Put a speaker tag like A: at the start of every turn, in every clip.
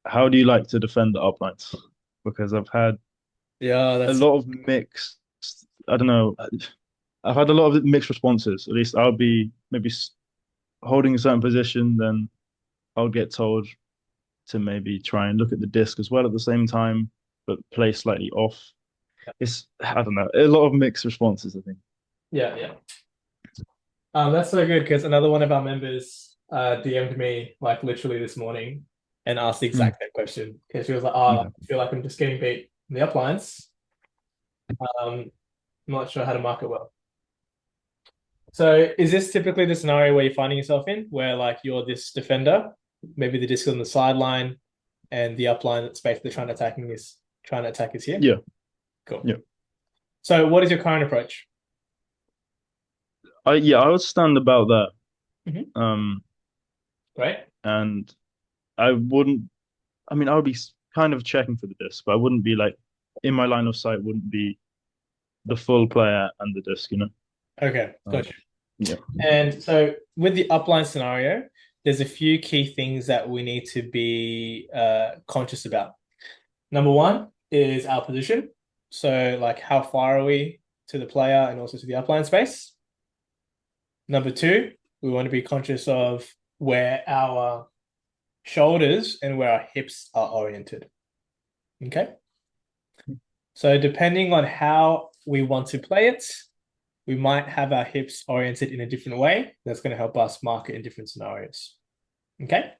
A: how do you like to defend the uplines? Because I've had
B: Yeah,
A: a
B: that's
A: lot of mixed, I don't know, I've had a lot of mixed responses. At least I'll be maybe holding a certain position, then I'll get told to maybe try and look at the disc as well at the same time, but play slightly off. I don't know, a lot of mixed responses, I think.
B: yeah, yeah. That's so good because another one of our members DM'd me like literally this morning and asked the
A: Mm,
B: exact same question because she was like, "Oh,
A: okay.
B: I feel like I'm just getting beat in the uplines. I'm not sure how to mark it well." So, is this typically the scenario where you're finding yourself in, where like you're this defender, maybe the disc on the sideline, and the upline that's basically trying to attack is here?
A: Yeah,
B: Cool.
A: yeah.
B: So, what is your current approach?
A: I would stand about there.
B: Mhm.
A: Um,
B: Great.
A: and I wouldn't. I mean, I would be kind of checking for the disc, but I wouldn't be like in my line of sight. Wouldn't be the full player and the disc.
B: Okay,
A: Um,
B: gotcha.
A: yeah.
B: And so with the upline scenario, there's a few key things that we need to be conscious about. Number one is our position. So like how far are we to the player and also to the upline space? Number two, we want to be conscious of where our shoulders and where our hips are oriented. Okay. So depending on how we want to play it, we might have our hips oriented in a different way. That's going to help us mark it in different scenarios. Okay.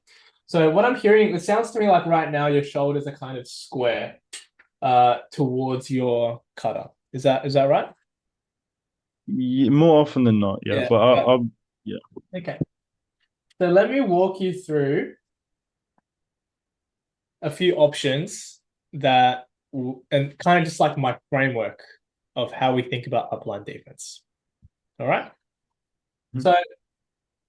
B: So what I'm hearing, it sounds to me like right now your shoulders are kind of square towards your cutter. Is that right?
A: More often than not, yeah.
B: Yeah.
A: But
B: Right.
A: yeah.
B: Okay. So let me walk you through a few options that and kind of just like my framework of how we think about upline defense. All right.
A: Mhm.
B: So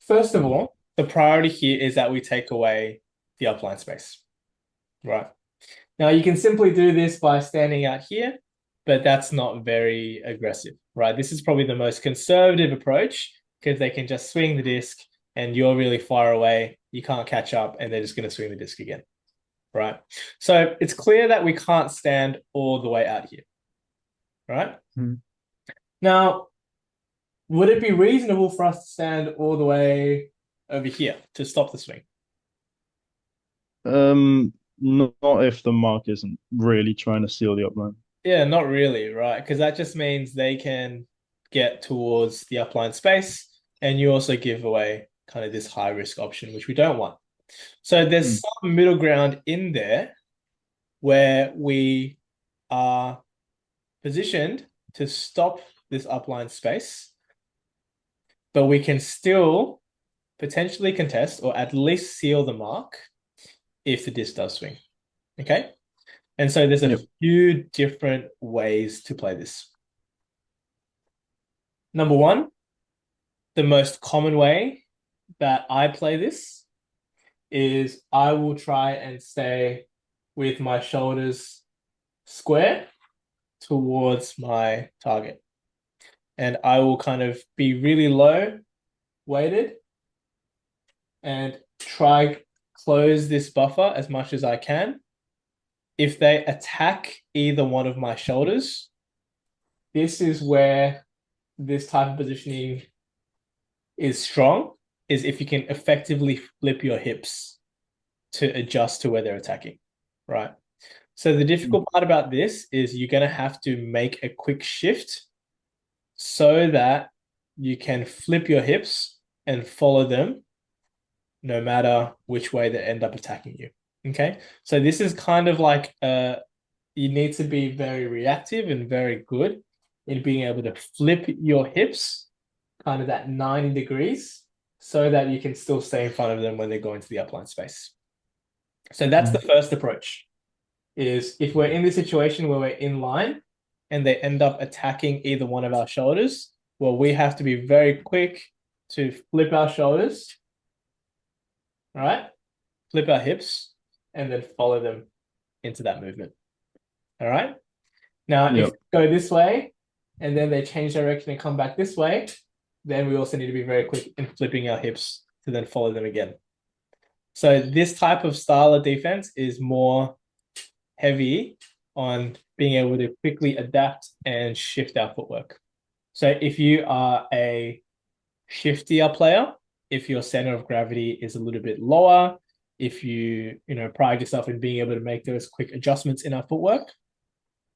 B: first of all, the priority here is that we take away the upline space. Right. Now you can simply do this by standing out here, but that's not very aggressive, right? This is probably the most conservative approach because they can just swing the disc and you're really far away. You can't catch up and they're just going to swing the disc again, right? So it's clear that we can't stand all the way out here, right?
A: Mhm.
B: Now, would it be reasonable for us to stand all the way over here to stop the swing?
A: Not if the mark isn't really trying to seal the upline.
B: Yeah, not really, right? Because that just means they can get towards the upline space, and you also give away kind of this high risk option, which we don't want. So there's
A: Mm.
B: some middle ground in there where we are positioned to stop this upline space, but we can still potentially contest or at least seal the mark if the disc does swing. Okay. And so there's a
A: Yep.
B: few different ways to play this. Number one, the most common way that I play this is I will try and stay with my shoulders square towards my target. And I will kind of be really low weighted and try close this buffer as much as I can. If they attack either one of my shoulders, this is where this type of positioning is strong, is if you can effectively flip your hips to adjust to where they're attacking, right? So the
A: Mm.
B: difficult part about this is you're going to have to make a quick shift so that you can flip your hips and follow them no matter which way they end up attacking you. Okay. So this is kind of like you need to be very reactive and very good in being able to flip your hips kind of that 90 degrees so that you can still stay in front of them when they go into the upline space. So that's the
A: Mm.
B: first approach is if we're in this situation where we're in line and they end up attacking either one of our shoulders, well, we have to be very quick to flip our shoulders, right? Flip our hips and then follow them into that movement. All right. Now, if
A: Yep.
B: they go this way and then they change direction and come back this way, then we also need to be very quick in flipping our hips to then follow them again. So this type of style of defense is more heavy on being able to quickly adapt and shift our footwork. So if you are a shiftier player, if your center of gravity is a little bit lower, if you pride yourself in being able to make those quick adjustments in our footwork,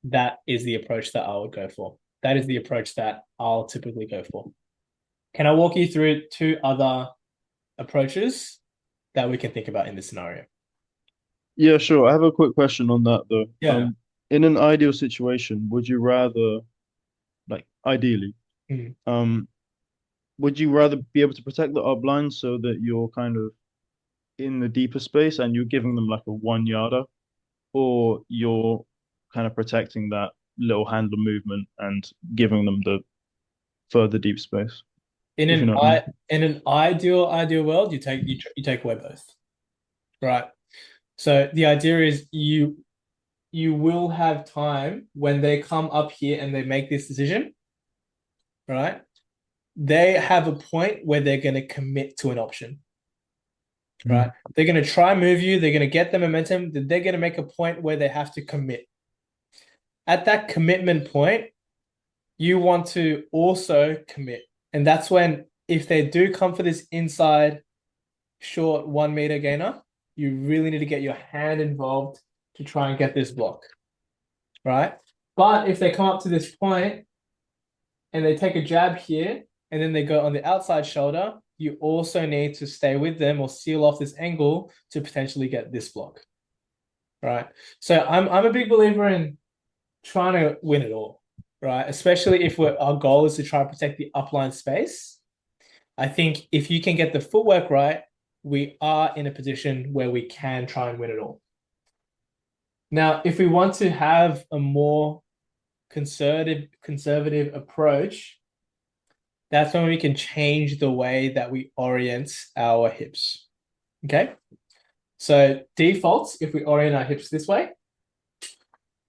B: that is the approach that I would go for. That is the approach that I'll typically go for. Can I walk you through two other approaches that we can think about in this scenario?
A: Yeah, sure. I have a quick question on that though.
B: Yeah.
A: In an ideal situation, would you rather, like ideally,
B: Mm.
A: um, would you rather be able to protect the upline so that you're kind of in the deeper space and you're giving them like a 1 yarder, or you're kind of protecting that little handler movement and giving them the further deep space,
B: In
A: if you
B: an
A: know what I
B: I
A: mean?
B: in an ideal world, you take away both, right? So the idea is you will have time when they come up here and they make this decision, right? They have a point where they're going to commit to an option, right?
A: Mhm.
B: They're going to try move you. They're going to get the momentum. They're going to make a point where they have to commit. At that commitment point, you want to also commit. And that's when, if they do come for this inside short 1 meter gainer, you really need to get your hand involved to try and get this block, right? But if they come up to this point and they take a jab here and then they go on the outside shoulder, you also need to stay with them or seal off this angle to potentially get this block, right? So I'm a big believer in trying to win it all, right? Especially if our goal is to try and protect the upline space. I think if you can get the footwork right, we are in a position where we can try and win it all. Now, if we want to have a more conservative approach, that's when we can change the way that we orient our hips. Okay. So defaults, if we orient our hips this way,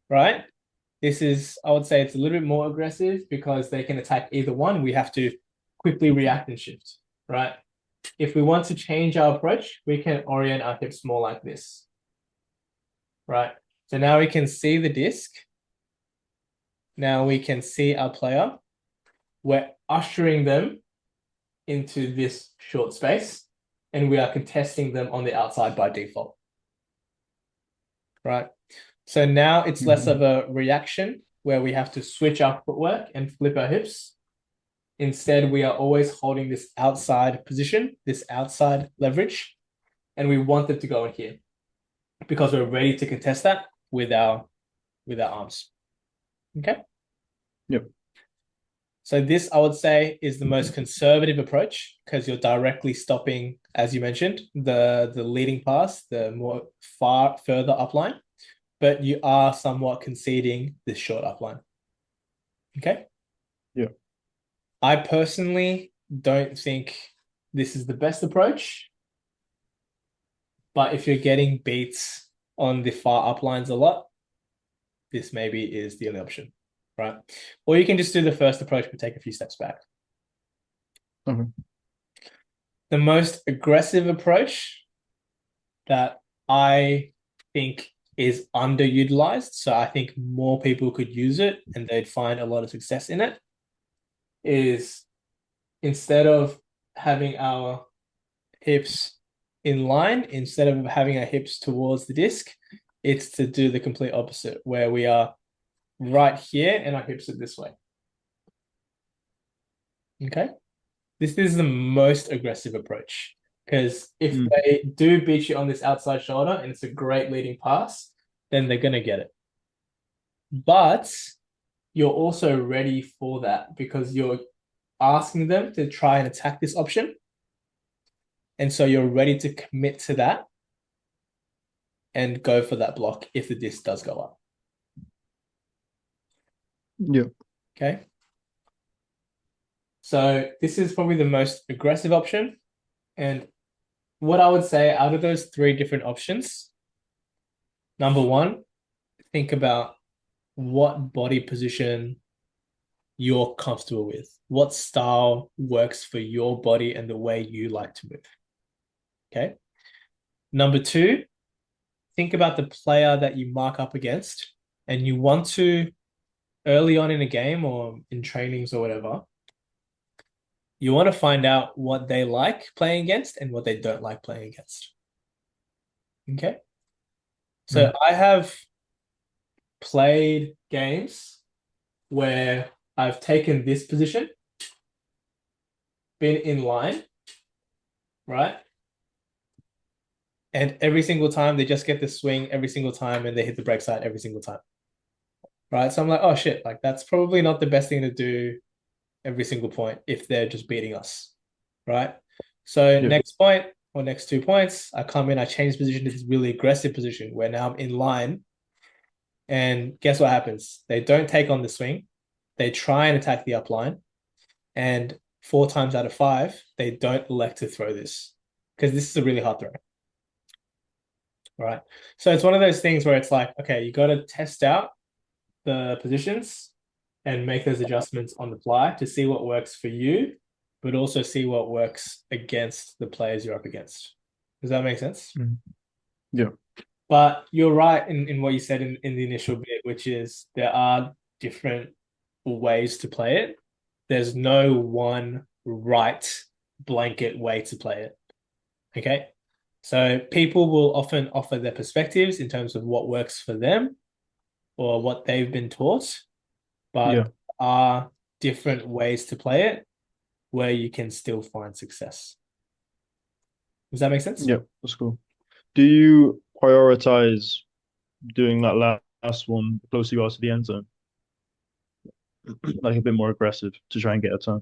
B: right? This is, I would say it's a little bit more aggressive because they can attack either one. We have to quickly react and shift, right? If we want to change our approach, we can orient our hips more like this, right? So now we can see the disc. Now we can see our player. We're ushering them into this short space, and we are contesting them on the outside by default, right? So now it's less of a reaction where we have to switch our footwork and flip our hips. Instead, we are always holding this outside position, this outside leverage, and we want them to go in here because we're ready to contest that with our arms. Okay.
A: Yep.
B: So this, I would say, is the most conservative approach because you're directly stopping, as you mentioned, the leading pass, the more further upline, but you are somewhat conceding this short upline. Okay.
A: Yeah.
B: I personally don't think this is the best approach, but if you're getting beats on the far uplines a lot, this maybe is the only option, right? Or you can just do the first approach but take a few steps back.
A: Okay.
B: The most aggressive approach that I think is underutilized, so I think more people could use it and they'd find a lot of success in it, is instead of having our hips in line, instead of having our hips towards the disc, it's to do the complete opposite, where we are right here and our hips are this way. Okay. This is the most aggressive approach because if they do beat you on this outside shoulder and it's a great leading pass, then they're going to get it. But you're also ready for that because you're asking them to try and attack this option. And so you're ready to commit to that and go for that block if the disc does go up.
A: Yeah.
B: Okay. So this is probably the most aggressive option. And what I would say out of those three different options, number one, think about what body position you're comfortable with. What style works for your body and the way you like to move. Okay. Number two, think about the player that you mark up against, and you want to, early on in a game or in trainings or whatever, you want to find out what they like playing against and what they don't like playing against. Okay. So
A: Mm.
B: I have played games where I've taken this position, been in line, right? And every single time they just get the swing every single time and they hit the break side every single time. Right. So I'm like, oh shit, like that's probably not the best thing to do every single point if they're just beating us. Right. So
A: Yeah.
B: next point or next 2 points, I come in, I change position to this really aggressive position where now I'm in line. And guess what happens? They don't take on the swing. They try and attack the upline. And 4 times out of 5, they don't elect to throw this because this is a really hard throw. Right. So it's one of those things where it's like, okay, you got to test out the positions and make those adjustments on the fly to see what works for you, but also see what works against the players you're up against. Does that make sense?
A: Mm. Yeah.
B: But you're right in what you said in the initial bit, which is there are different ways to play it. There's no one right blanket way to play it. Okay. So people will often offer their perspectives in terms of what works for them or what they've been taught, but
A: Yeah.
B: are different ways to play it where you can still find success. Does that make sense?
A: Yeah. That's cool. Do you prioritize doing that last one closer you are to the end zone, like a bit more aggressive to try and get a turn?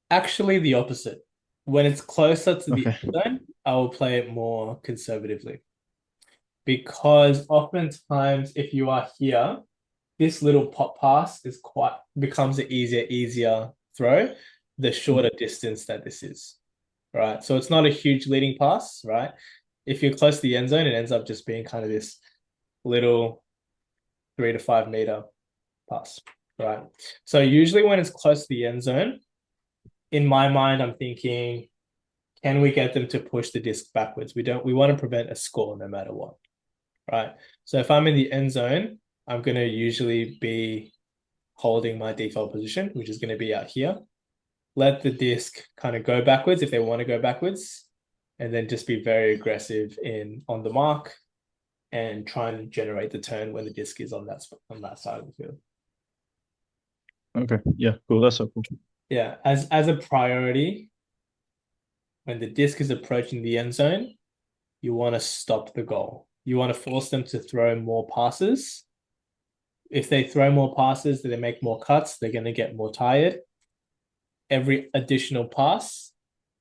B: Actually, the opposite. When it's closer to the
A: Okay.
B: end zone, I will play it more conservatively because oftentimes if you are here, this little pop pass is quite becomes an easier throw, the
A: Mm.
B: shorter distance that this is. Right. So it's not a huge leading pass, right? If you're close to the end zone, it ends up just being kind of this little 3 to 5 meter pass. Right. So usually when it's close to the end zone, in my mind, I'm thinking, can we get them to push the disc backwards? We want to prevent a score no matter what. Right. So if I'm in the end zone, I'm going to usually be holding my default position, which is going to be out here. Let the disc kind of go backwards if they want to go backwards, and then just be very aggressive in on the mark and try and generate the turn when the disc is on that side of the field.
A: Okay. Yeah. Cool. That's so cool.
B: Yeah, as a priority, when the disc is approaching the end zone, you want to stop the goal. You want to force them to throw more passes. If they throw more passes, they make more cuts, they're going to get more tired. Every additional pass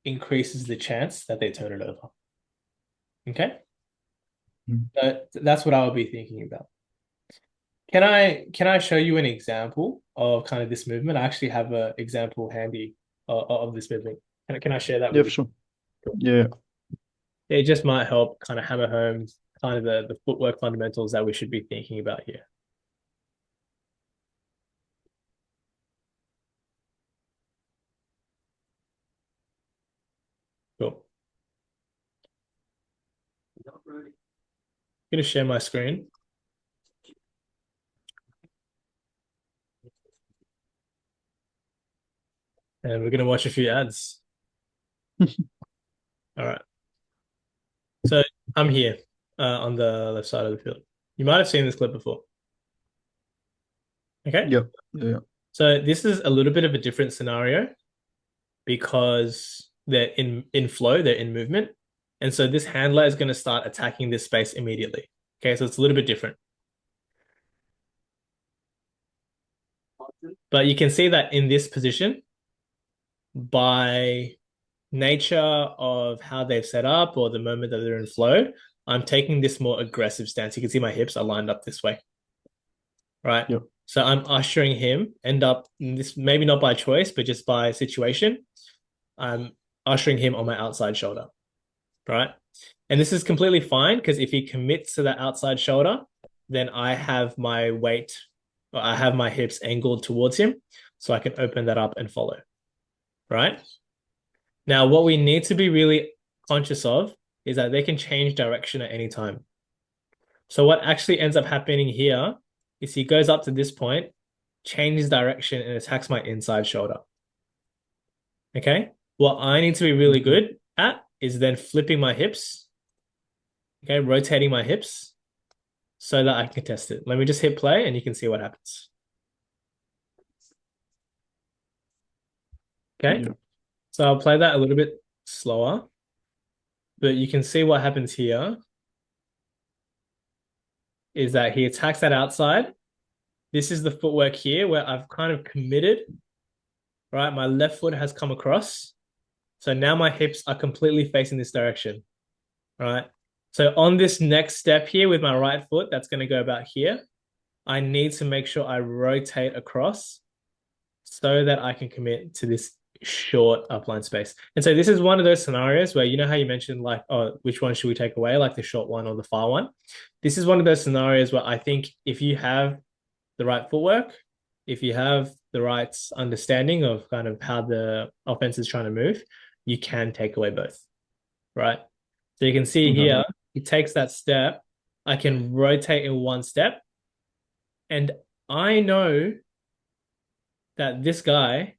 B: increases the chance that they turn it over. Okay?
A: Mm.
B: So that's what I would be thinking about. Can I show you an example of kind of this movement? I actually have an example handy of this movement. Can I share that
A: Yeah,
B: with
A: for
B: you?
A: sure. Yeah.
B: It just might help kind of hammer home kind of the footwork fundamentals that we should be thinking about here. Cool. I'm going to share my screen and we're going to watch a few ads. All right. So I'm here on the left side of the field. You might have seen this clip before. Okay.
A: Yep. Yeah.
B: So this is a little bit of a different scenario because they're in flow, they're in movement. And so this handler is going to start attacking this space immediately. Okay, so it's a little bit different. But you can see that in this position, by nature of how they've set up or the moment that they're in flow, I'm taking this more aggressive stance. You can see my hips are lined up this way, right?
A: Yep.
B: So I'm ushering him, end up this maybe not by choice, but just by situation. I'm ushering him on my outside shoulder, right? And this is completely fine because if he commits to that outside shoulder, then I have my weight, or I have my hips angled towards him, so I can open that up and follow, right? Now, what we need to be really conscious of is that they can change direction at any time. So what actually ends up happening here is he goes up to this point, changes direction, and attacks my inside shoulder. Okay. What I need to be really good at is then flipping my hips. Okay, rotating my hips so that I can test it. Let me just hit play and you can see what happens. Okay.
A: Yeah.
B: So I'll play that a little bit slower, but you can see what happens here is that he attacks that outside. This is the footwork here where I've kind of committed, right? My left foot has come across. So now my hips are completely facing this direction, right? So on this next step here with my right foot, that's going to go about here. I need to make sure I rotate across so that I can commit to this short upline space. And so this is one of those scenarios where, you know how you mentioned like, oh, which one should we take away, like the short one or the far one? This is one of those scenarios where I think if you have the right footwork, if you have the right understanding of kind of how the offense is trying to move, you can take away both, right? So you can see here, he takes that step. I can rotate in one step. And I know that this guy,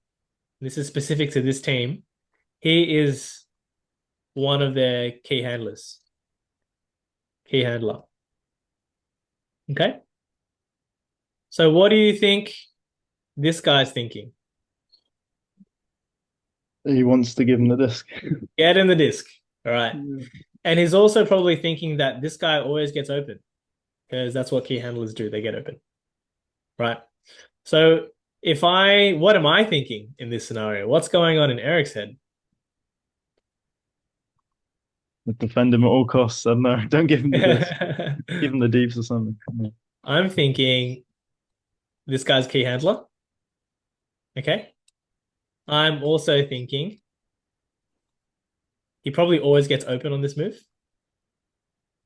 B: this is specific to this team, he is one of their key handlers. Key handler. Okay? So what do you think this guy's thinking?
A: He wants to give him the disc.
B: Get in the disc. All right.
A: Yeah.
B: And he's also probably thinking that this guy always gets open because that's what key handlers do. They get open. Right. So what am I thinking in this scenario? What's going on in Eric's head?
A: Defend him at all costs. I don't know. Don't give him the disc. Give him the deeps or something. Yeah.
B: I'm thinking this guy's key handler. Okay. I'm also thinking he probably always gets open on this move.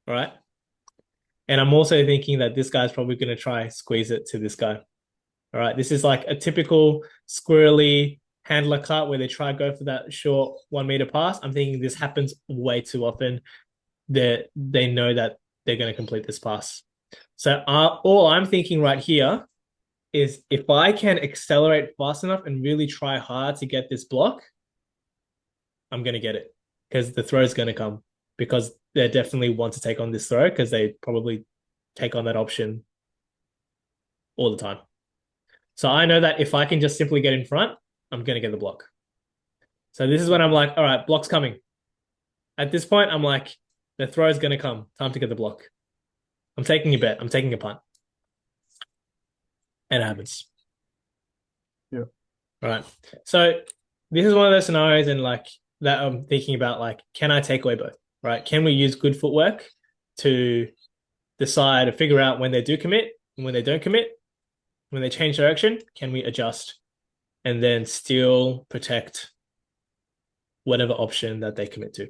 B: All right. And I'm also thinking that this guy's probably going to try squeeze it to this guy. All right. This is like a typical squirrely handler cut where they try to go for that short 1 meter pass. I'm thinking this happens way too often. They know that they're going to complete this pass. So all I'm thinking right here is if I can accelerate fast enough and really try hard to get this block, I'm going to get it because the throw is going to come because they definitely want to take on this throw because they probably take on that option all the time. So I know that if I can just simply get in front, I'm going to get the block. So this is when I'm like, all right, block's coming. At this point, I'm like, the throw is going to come. Time to get the block. I'm taking a bet. I'm taking a punt. And it happens.
A: Yeah.
B: All right. So this is one of those scenarios and like that I'm thinking about like, can I take away both? Right? Can we use good footwork to decide or figure out when they do commit and when they don't commit? When they change direction, can we adjust and then still protect whatever option that they commit to?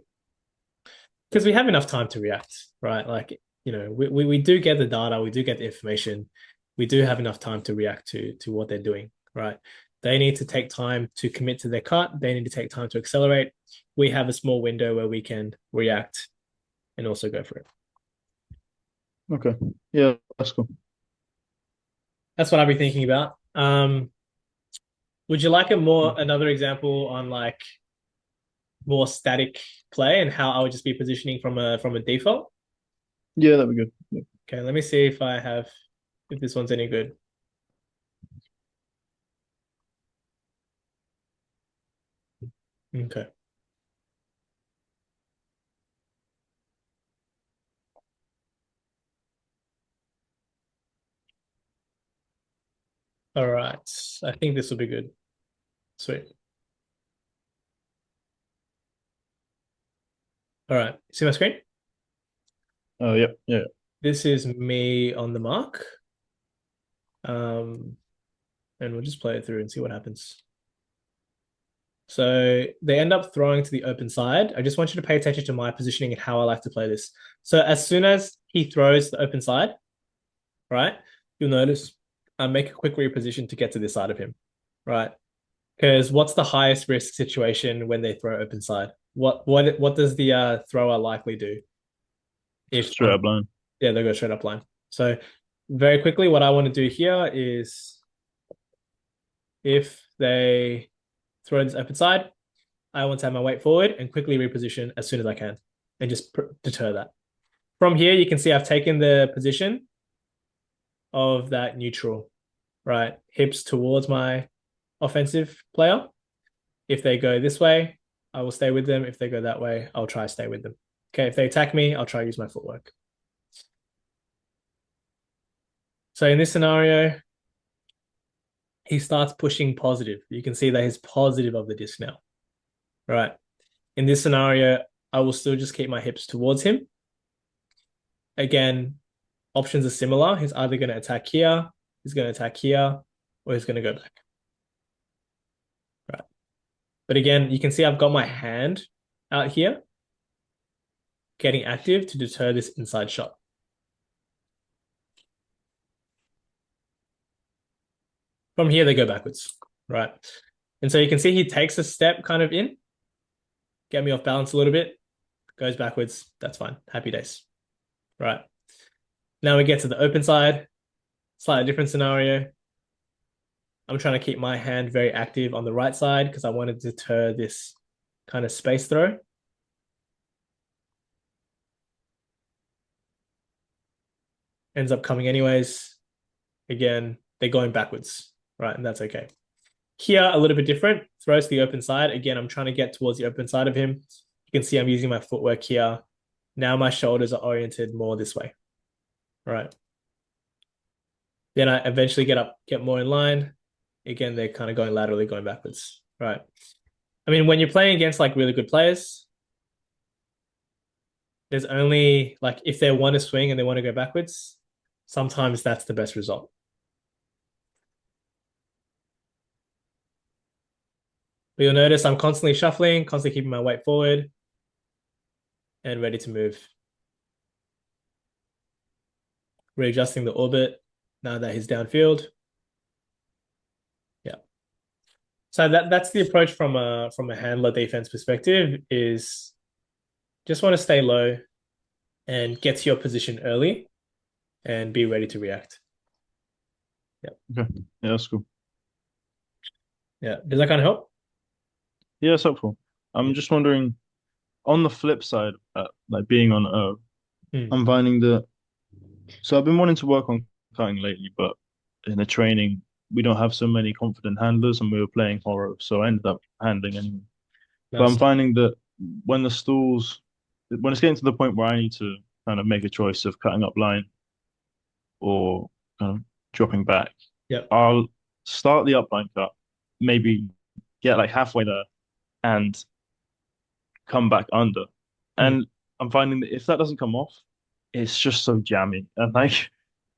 B: Because we have enough time to react, right? Like, you know, we do get the data, we do get the information, we do have enough time to react to what they're doing, right? They need to take time to commit to their cut. They need to take time to accelerate. We have a small window where we can react and also go for it.
A: Okay. Yeah, that's cool.
B: That's what I'll be thinking about. Would you like another example on like more static play and how I would just be positioning from a default?
A: Yeah, that'd be good. Yeah.
B: Okay, let me see if this one's any good. Okay. All right. I think this will be good. Sweet. All right. See my screen?
A: Oh, yeah, yeah.
B: This is me on the mark. And we'll just play it through and see what happens. So they end up throwing to the open side. I just want you to pay attention to my positioning and how I like to play this. So as soon as he throws the open side, right, you'll notice I make a quick reposition to get to this side of him, right? Because what's the highest risk situation when they throw open side? What does the thrower likely do if
A: Straight up line.
B: yeah, they go straight up line. So very quickly, what I want to do here is if they throw this open side, I want to have my weight forward and quickly reposition as soon as I can and just deter that. From here, you can see I've taken the position of that neutral, right? Hips towards my offensive player. If they go this way, I will stay with them. If they go that way, I'll try to stay with them. Okay, if they attack me, I'll try to use my footwork. So in this scenario, he starts pushing positive. You can see that he's positive of the disc now, right? In this scenario, I will still just keep my hips towards him. Again, options are similar. He's either going to attack here, he's going to attack here, or he's going to go back. Right. But again, you can see I've got my hand out here getting active to deter this inside shot. From here, they go backwards, right? And so you can see he takes a step kind of in, get me off balance a little bit, goes backwards. That's fine. Happy days, right? Now we get to the open side, slightly different scenario. I'm trying to keep my hand very active on the right side because I want to deter this kind of space throw. Ends up coming anyways. Again, they're going backwards, right? And that's okay. Here, a little bit different. Throws to the open side. Again, I'm trying to get towards the open side of him. You can see I'm using my footwork here. Now my shoulders are oriented more this way, right? Then I eventually get more in line. Again, they're kind of going laterally, going backwards, right? I mean, when you're playing against like really good players, there's only like if they want to swing and they want to go backwards, sometimes that's the best result. But you'll notice I'm constantly shuffling, constantly keeping my weight forward and ready to move. Readjusting the orbit now that he's downfield. Yeah. So that's the approach from a handler defense perspective is just want to stay low and get to your position early and be ready to react. Yeah.
A: Okay. Yeah, that's cool.
B: Yeah. Does that kind of help?
A: Yeah, it's helpful. I'm just wondering, on the flip side, like being on O, I'm finding that. So I've been wanting to work on cutting lately, but in the training, we don't have so many confident handlers, and we were playing horror, so I ended up handling anyway. But I'm
B: Nice.
A: finding that when the stalls, when it's getting to the point where I need to kind of make a choice of cutting up line or kind of dropping back,
B: Yeah.
A: I'll start the upline cut, maybe get like halfway there and come back under. And I'm finding that if that doesn't come off, it's just so jammy. And like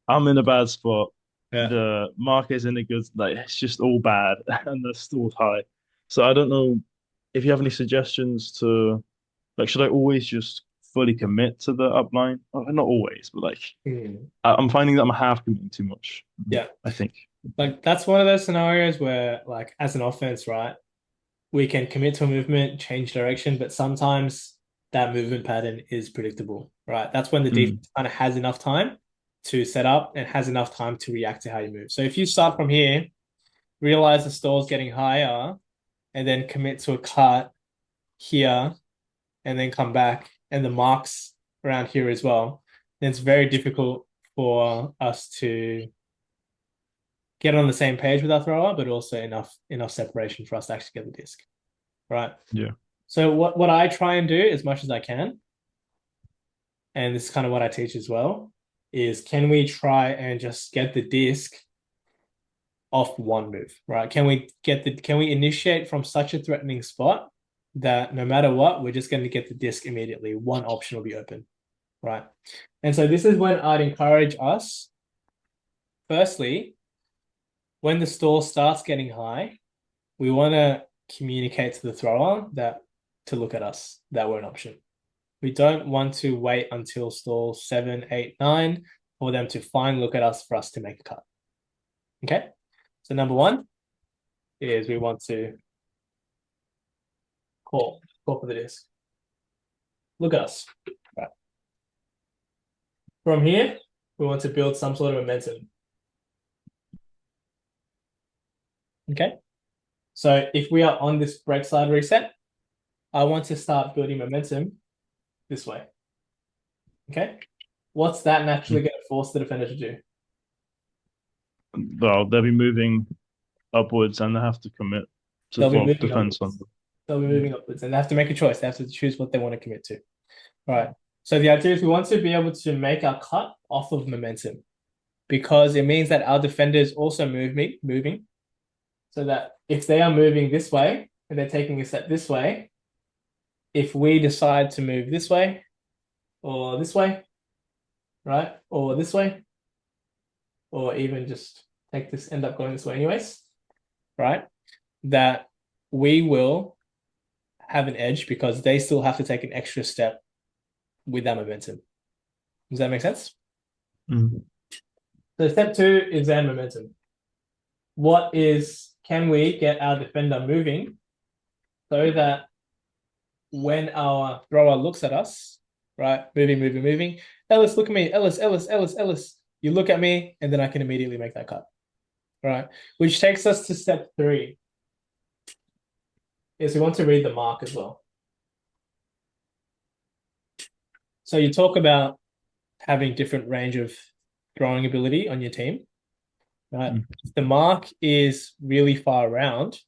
A: I'm in a bad spot.
B: Yeah.
A: The mark is in a good, like it's just all bad and the stall's high. So I don't know if you have any suggestions to like, should I always just fully commit to the upline? Oh, not always, but like I'm finding that I'm half committing too much.
B: Yeah.
A: I think.
B: Like that's one of those scenarios where like as an offense, right, we can commit to a movement, change direction, but sometimes that movement pattern is predictable, right? That's when the defense kind of has enough time to set up and has enough time to react to how you move. So if you start from here, realize the stall's getting higher, and then commit to a cut here, and then come back, and the marks around here as well, then it's very difficult for us to get on the same page with our thrower, but also enough separation for us to actually get the disc, right?
A: Yeah.
B: So what I try and do as much as I can, and this is kind of what I teach as well, is can we try and just get the disc off one move, right? Can we initiate from such a threatening spot that no matter what, we're just going to get the disc immediately. One option will be open, right? And so this is when I'd encourage us, firstly, when the stall starts getting high, we want to communicate to the thrower that to look at us, that we're an option. We don't want to wait until stall 7, 8, 9 for them to finally look at us for us to make a cut. Okay? So number one is we want to call. Call for the disc. Look at us. Right. From here, we want to build some sort of momentum. Okay. So if we are on this break slide reset, I want to start building momentum this way. Okay. What's that naturally going to force the defender to do?
A: Well, they'll be moving upwards and they have to commit to
B: They'll be moving
A: defense on
B: upwards. They'll be moving upwards and they have to make a choice. They have to choose what they want to commit to. All right. So the idea is we want to be able to make our cut off of momentum because it means that our defender is also moving. So that if they are moving this way and they're taking a step this way, if we decide to move this way or this way, right? Or this way, or even just end up going this way anyways, right? That we will have an edge because they still have to take an extra step with that momentum. Does that make sense?
A: Mhm.
B: So step 2 is then momentum. Can we get our defender moving so that when our thrower looks at us, right, moving, Ellis, look at me, Ellis, you look at me, and then I can immediately make that cut, right? Which takes us to step 3. Is we want to read the mark as well. So you talk about having different range of throwing ability on your team, right? If the mark is really far around,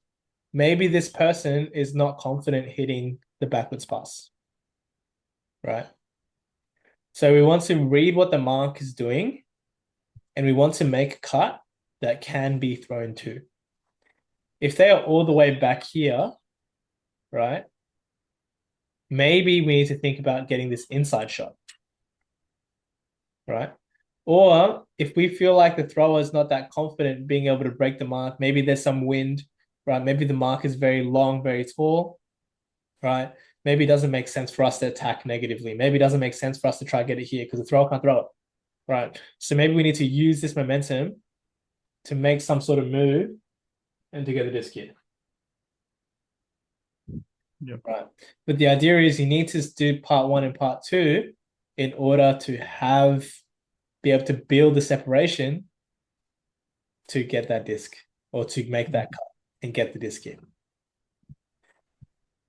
B: maybe this person is not confident hitting the backwards pass, right? So we want to read what the mark is doing, and we want to make a cut that can be thrown to. If they are all the way back here, right, maybe we need to think about getting this inside shot, right? Or if we feel like the thrower is not that confident being able to break the mark, maybe there's some wind, right? Maybe the mark is very long, very tall, right? Maybe it doesn't make sense for us to attack negatively. Maybe it doesn't make sense for us to try to get it here because the thrower can't throw it, right? So maybe we need to use this momentum to make some sort of move and to get the disc here.
A: Yeah.
B: Right. But the idea is you need to do part 1 and part 2 in order to be able to build the separation to get that disc or to make that cut and get the disc in.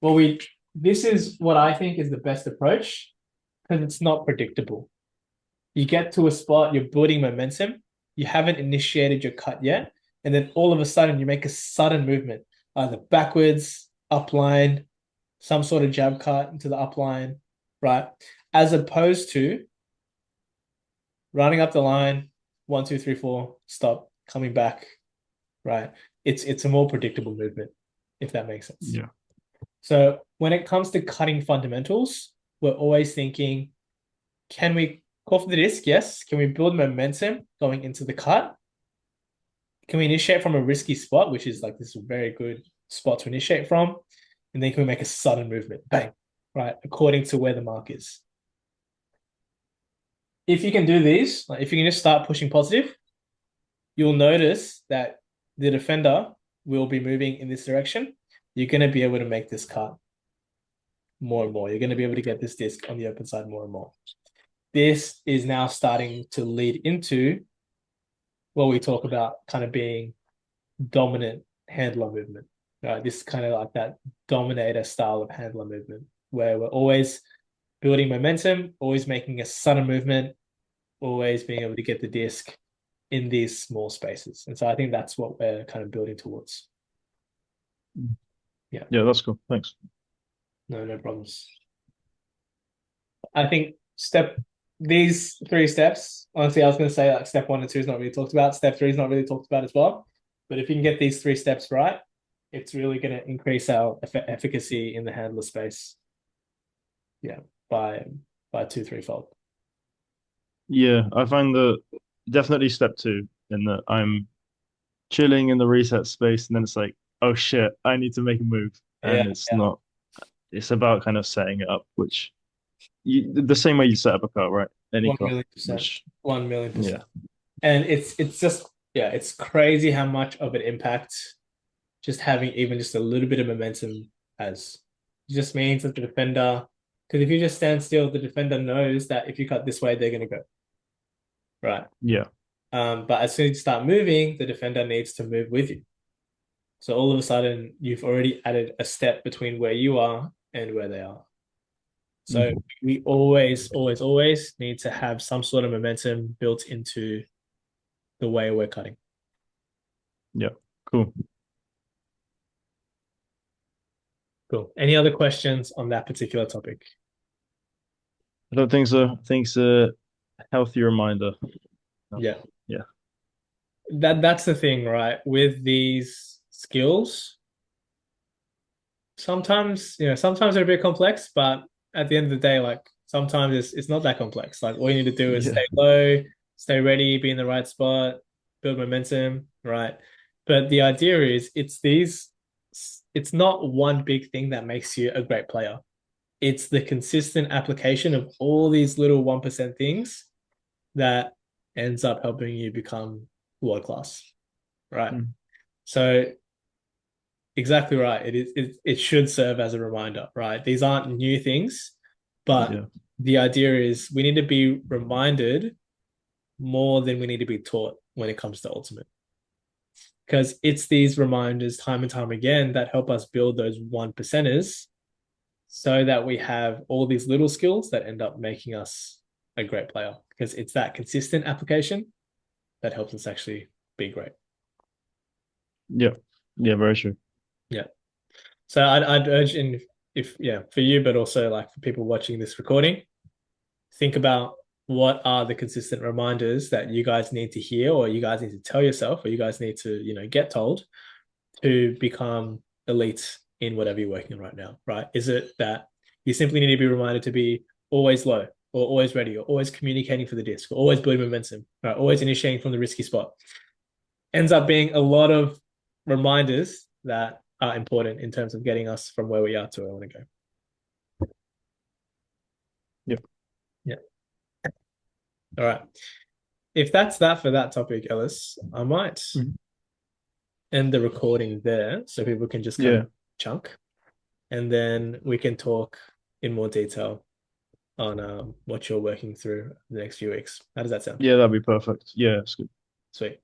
B: Well, this is what I think is the best approach because it's not predictable. You get to a spot, you're building momentum, you haven't initiated your cut yet, and then all of a sudden you make a sudden movement, either backwards, upline, some sort of jab cut into the upline, right? As opposed to running up the line, 1, 2, 3, 4, stop, coming back, right? It's a more predictable movement, if that makes sense.
A: Yeah.
B: So when it comes to cutting fundamentals, we're always thinking, can we call for the disc? Yes. Can we build momentum going into the cut? Can we initiate from a risky spot, which is like this very good spot to initiate from? And then can we make a sudden movement? Bang, right? According to where the mark is. If you can do these, like if you can just start pushing positive, you'll notice that the defender will be moving in this direction. You're going to be able to make this cut more and more. You're going to be able to get this disc on the open side more and more. This is now starting to lead into what we talk about kind of being dominant handler movement. This is kind of like that dominator style of handler movement where we're always building momentum, always making a sudden movement, always being able to get the disc in these small spaces. And so I think that's what we're kind of building towards. Yeah.
A: Yeah, that's cool. Thanks.
B: No problems. I think these 3 steps, honestly, I was going to say like step 1 and 2 is not really talked about. Step 3 is not really talked about as well. But if you can get these 3 steps right, it's really going to increase our efficacy in the handler space. Yeah, by 2-3-fold.
A: Yeah, I find that definitely step 2 in that I'm chilling in the reset space and then it's like, oh shit, I need to make a move. And it's about kind of setting it up, which the same way you set up a cut, right? Any
B: 1,000,000%. 1,000,000%.
A: Yeah.
B: And it's just, it's crazy how much of an impact just having even just a little bit of momentum has. just means that the defender, because if you just stand still, the defender knows that if you cut this way, they're going to go. Right.
A: Yeah.
B: But as soon as you start moving, the defender needs to move with you. So all of a sudden, you've already added a step between where you are and where they are. So
A: Mhm.
B: we always, always, always need to have some sort of momentum built into the way we're cutting.
A: Yeah. Cool.
B: Cool. Any other questions on that particular topic?
A: I don't think so. I think it's a healthy reminder.
B: Yeah.
A: Yeah.
B: That's the thing, right? With these skills, sometimes, sometimes they're a bit complex, but at the end of the day, like sometimes it's not that complex. Like all you need to do is
A: Yeah.
B: stay low, stay ready, be in the right spot, build momentum, right? But the idea is it's not one big thing that makes you a great player. It's the consistent application of all these little 1% things that ends up helping you become world class, right?
A: Mm.
B: So exactly right. It should serve as a reminder, right? These aren't new things, but
A: Yeah.
B: the idea is we need to be reminded more than we need to be taught when it comes to ultimate. Because it's these reminders time and time again that help us build those 1%ers so that we have all these little skills that end up making us a great player. Because it's that consistent application that helps us actually be great.
A: Yeah. Yeah. Very true.
B: Yeah. So I'd urge in if yeah, for you, but also like for people watching this recording, think about what are the consistent reminders that you guys need to hear or you guys need to tell yourself or you guys need to, get told to become elite in whatever you're working on right now, right? Is it that you simply need to be reminded to be always low or always ready or always communicating for the disc or always building momentum, right? Always initiating from the risky spot. Ends up being a lot of reminders that are important in terms of getting us from where we are to where we want to go.
A: Yeah.
B: Yeah. All right. If that's that for that topic, Ellis, I might
A: Mhm.
B: end the recording there so people can just kind of
A: Yeah.
B: chunk and then we can talk in more detail on what you're working through the next few weeks. How does that sound?
A: Yeah. That'd be perfect. Yeah. It's good.
B: Sweet.